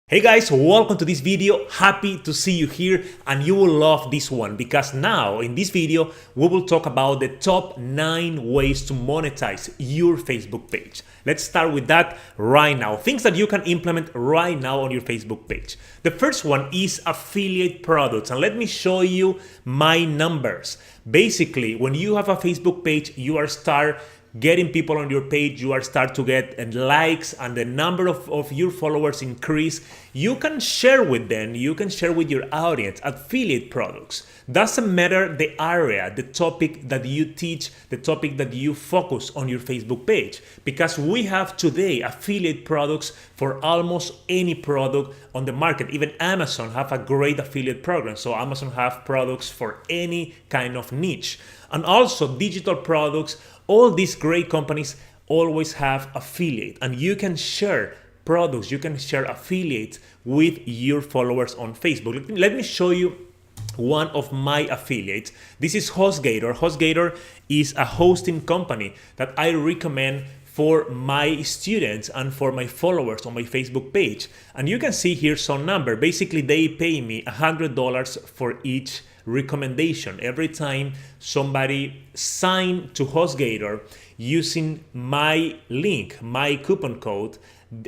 Hey guys, welcome to this video. Happy to see you here, and you will love this one because now in this video we will talk about the top 9 ways to monetize your Facebook page. Let's start with that right now. Things that you can implement right now on your Facebook page. The first one is affiliate products, and let me show you my numbers. Basically, when you have a Facebook page, you are getting people on your page, you are start to get likes, and the number of your followers increase. You can share with them, you can share with your audience affiliate products. Doesn't matter the area, the topic that you teach, the topic that you focus on your Facebook page, because we have today affiliate products for almost any product on the market. Even Amazon have a great affiliate program, so Amazon have products for any kind of niche. And also digital products. All these great companies always have affiliate, and you can share products, you can share affiliates with your followers on Facebook. Let me show you one of my affiliates. This is HostGator. HostGator is a hosting company that I recommend for my students and for my followers on my Facebook page. And you can see here some number. Basically, they pay me $100 for each recommendation. Every time somebody sign to HostGator using my link, my coupon code,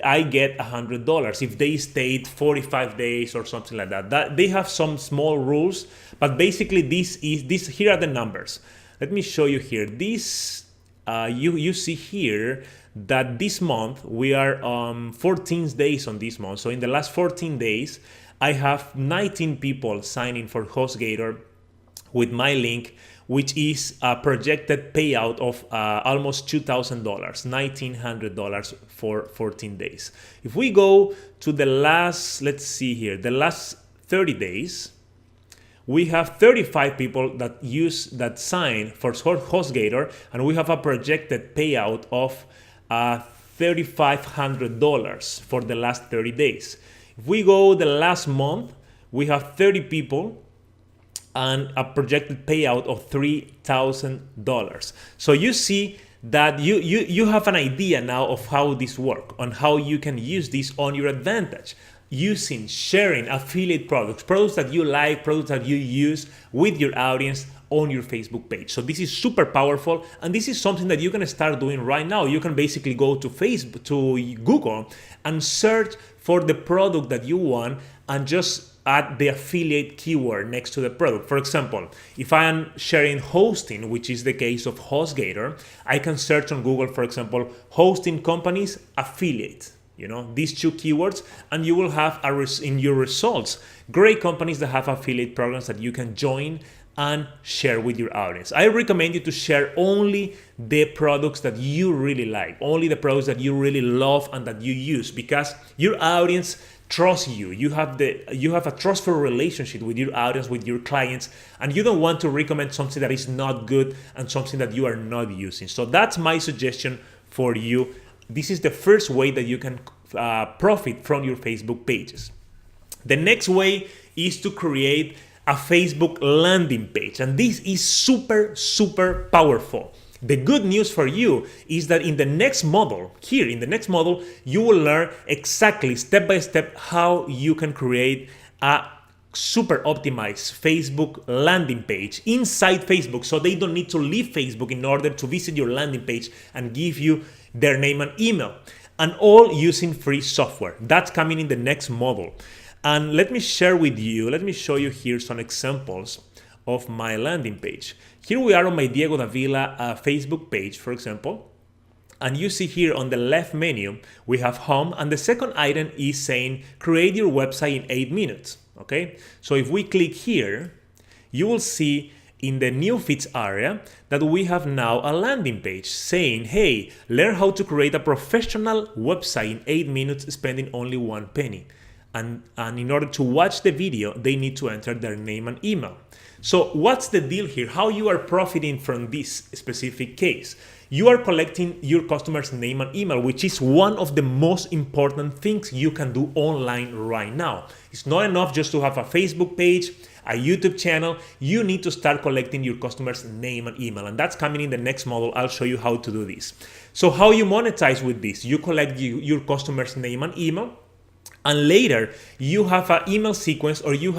I get $100 if they stayed 45 days or something like that. They have some small rules, but basically here are the numbers. Let me show you here. This you see here that this month we are 14 days on this month. So in the last 14 days, I have 19 people signing for HostGator with my link, which is a projected payout of almost $2,000, $1,900 for 14 days. If we go to the last, let's see here, the last 30 days, we have 35 people that sign for HostGator, and we have a projected payout of $3,500 for the last 30 days. If we go the last month, we have 30 people and a projected payout of $3,000. So you see that you have an idea now of how this works, on how you can use this on your advantage, using, sharing affiliate products that you like, products that you use with your audience on your Facebook page. So this is super powerful, and this is something that you can start doing right now. You can basically go to Facebook, to Google, and search for the product that you want and just add the affiliate keyword next to the product. For example, if I am sharing hosting, which is the case of HostGator, I can search on Google, for example, hosting companies affiliate. These two keywords, and you will have in your results great companies that have affiliate programs that you can join and share with your audience. I recommend you to share only the products that you really like, only the products that you really love and that you use, because your audience trusts you. You have a trustful relationship with your audience, with your clients, and you don't want to recommend something that is not good and something that you are not using. So that's my suggestion for you. This is the first way that you can profit from your Facebook pages. The next way is to create a Facebook landing page, and this is super, super powerful. The good news for you is that in the next model, you will learn exactly step by step how you can create a super optimized Facebook landing page inside Facebook, so they don't need to leave Facebook in order to visit your landing page and give you their name and email, and all using free software. That's coming in the next model. And let me show you here some examples of my landing page. Here we are on my Diego Davila Facebook page, for example, and you see here on the left menu we have home, and the second item is saying create your website in 8 minutes. Okay, so if we click here, you will see in the new feeds area that we have now a landing page saying, hey, learn how to create a professional website in 8 minutes spending only 1 penny. And in order to watch the video, they need to enter their name and email. So what's the deal here? How you are profiting from this specific case? You are collecting your customer's name and email, which is one of the most important things you can do online right now. It's not enough just to have a Facebook page, a YouTube channel. You need to start collecting your customer's name and email, and that's coming in the next model. I'll show you how to do this. So how you monetize with this? You collect your customer's name and email, And later you have an email sequence, or you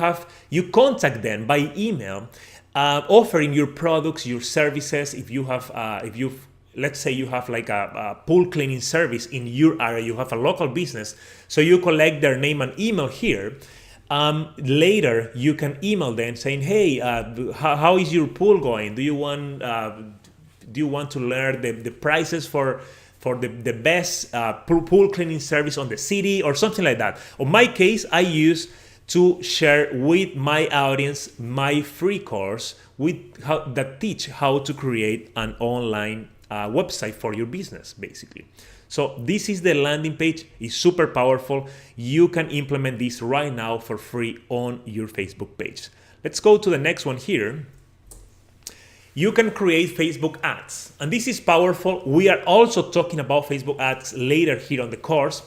contact them by email, offering your products, your services. If you have let's say you have like a pool cleaning service in your area, you have a local business, so you collect their name and email here. Later you can email them saying, hey, how is your pool going? Do you want to learn the prices for the best pool cleaning service on the city, or something like that? On my case, I use to share with my audience my free course that teach how to create an online website for your business, basically. So this is the landing page. It's super powerful. You can implement this right now for free on your Facebook page. Let's go to the next one here. You can create Facebook ads, and this is powerful. We are also talking about Facebook ads later here on the course.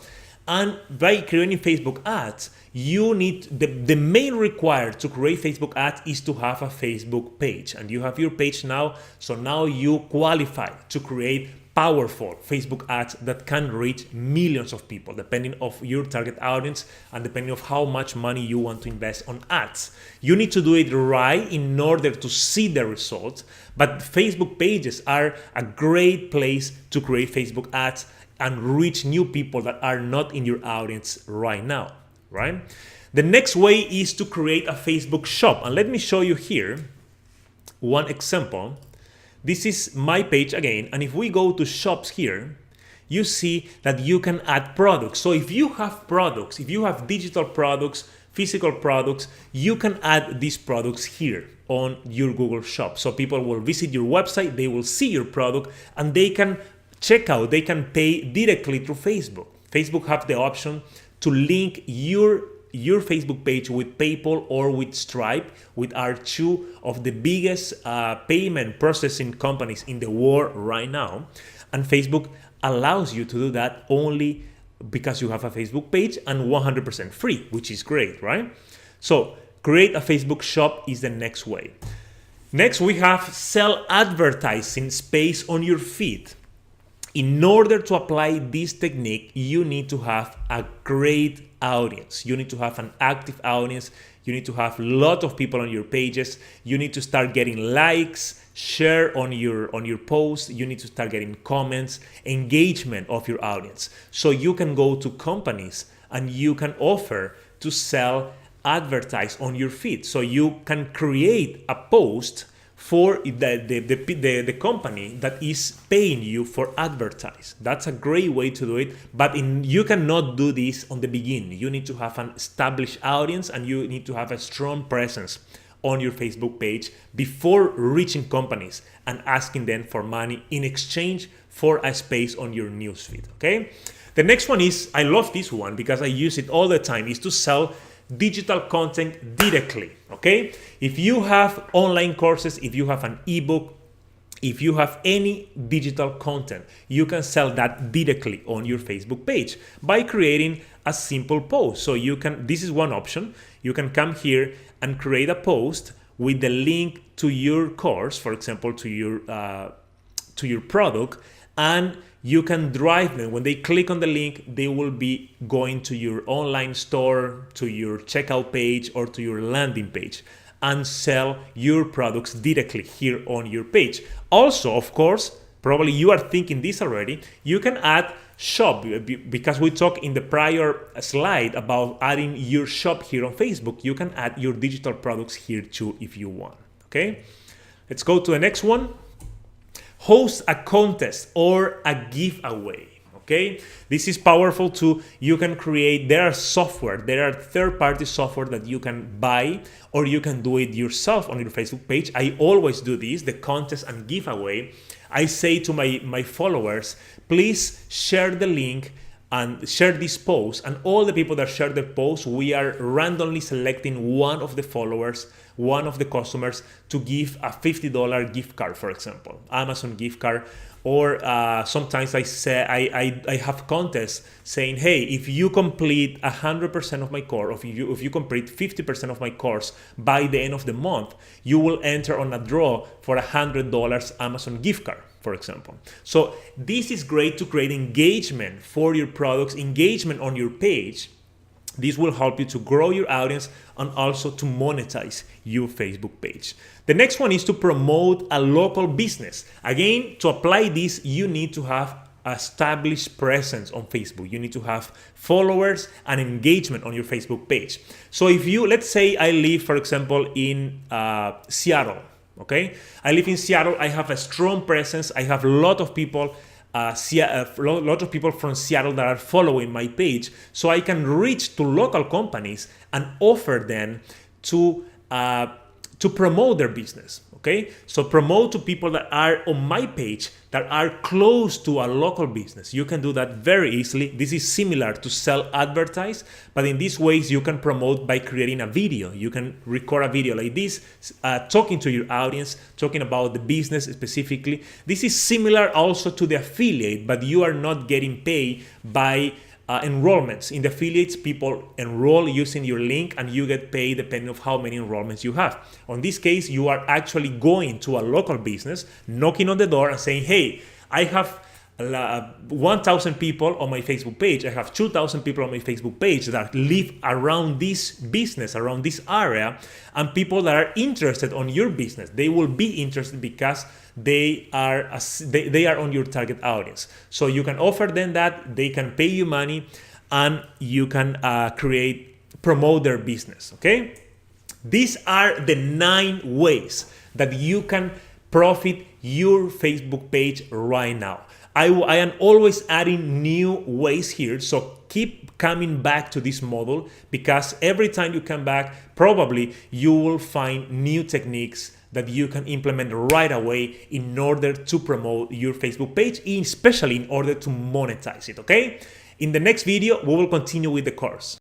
And by creating Facebook ads, you need the main required to create Facebook ads is to have a Facebook page, and you have your page now. So now you qualify to create powerful Facebook ads that can reach millions of people, depending of your target audience and depending of how much money you want to invest on ads. You need to do it right in order to see the results, but Facebook pages are a great place to create Facebook ads and reach new people that are not in your audience right now, right? The next way is to create a Facebook shop, and let me show you here one example. This is my page again, and if we go to shops here, you see that you can add products. So if you have products, if you have digital products, physical products, you can add these products here on your Google Shop. So people will visit your website, they will see your product, and they can check out, they can pay directly through Facebook. Facebook have the option to link your Facebook page with PayPal or with Stripe, which are two of the biggest payment processing companies in the world right now. And Facebook allows you to do that only because you have a Facebook page, and 100% free, which is great, right? So create a Facebook shop is the next way. Next, we have sell advertising space on your feed. In order to apply this technique, you need to have a great audience. You need to have an active audience. You need to have a lot of people on your pages. You need to start getting likes, share on your posts. You need to start getting comments, engagement of your audience. So you can go to companies and you can offer to sell advertise on your feed. So you can create a post for the company that is paying you for advertise. That's a great way to do it, but you cannot do this on the beginning. You need to have an established audience and you need to have a strong presence on your Facebook page before reaching companies and asking them for money in exchange for a space on your newsfeed, okay? The next one is, I love this one because I use it all the time, is to sell digital content directly, okay? If you have online courses, if you have an ebook, if you have any digital content, you can sell that directly on your Facebook page by creating a simple post. So you can, this is one option. You can come here and create a post with the link to your course, for example, to your product, and you can drive them. When they click on the link, they will be going to your online store, to your checkout page, or to your landing page, and sell your products directly here on your page. Also, of course, probably you are thinking this already, you can add shop, because we talked in the prior slide about adding your shop here on Facebook. You can add your digital products here too if you want, okay? Let's go to the next one. Host a contest or a giveaway, okay? This is powerful too. You can create, there are third-party software that you can buy, or you can do it yourself on your Facebook page. I always do this, the contest and giveaway. I say to my followers, please share the link and share this post, and all the people that share the post, we are randomly selecting one of the followers, one of the customers, to give a $50 gift card, for example, Amazon gift card. Or sometimes I say I have contests saying, hey, if you complete 100% of my course, or if you complete 50% of my course by the end of the month, you will enter on a draw for $100 Amazon gift card, for example. So this is great to create engagement for your products, engagement on your page, This will help you to grow your audience and also to monetize your Facebook page. The next one is to promote a local business. Again, to apply this, you need to have established presence on Facebook. You need to have followers and engagement on your Facebook page. So if you, let's say I live, for example, in Seattle, okay? I live in Seattle, I have a strong presence, I have a lot of people lot of people from Seattle that are following my page, so I can reach to local companies and offer them to promote their business. Okay, so promote to people that are on my page that are close to a local business. You can do that very easily. This is similar to sell advertise, but in these ways you can promote by creating a video. You can record a video like this, talking to your audience, talking about the business specifically. This is similar also to the affiliate, but you are not getting paid by enrollments. In the affiliates, people enroll using your link and you get paid depending on how many enrollments you have. On this case, you are actually going to a local business, knocking on the door and saying, hey, I have 1,000 people on my Facebook page. I have 2,000 people on my Facebook page that live around this business, around this area, and people that are interested on your business. They will be interested because they are on your target audience. So you can offer them that, they can pay you money, and you can promote their business. Okay, these are the 9 ways that you can profit your Facebook page right now. I am always adding new ways here, so keep coming back to this model, because every time you come back, probably you will find new techniques that you can implement right away in order to promote your Facebook page, especially in order to monetize it, okay? In the next video, we will continue with the course.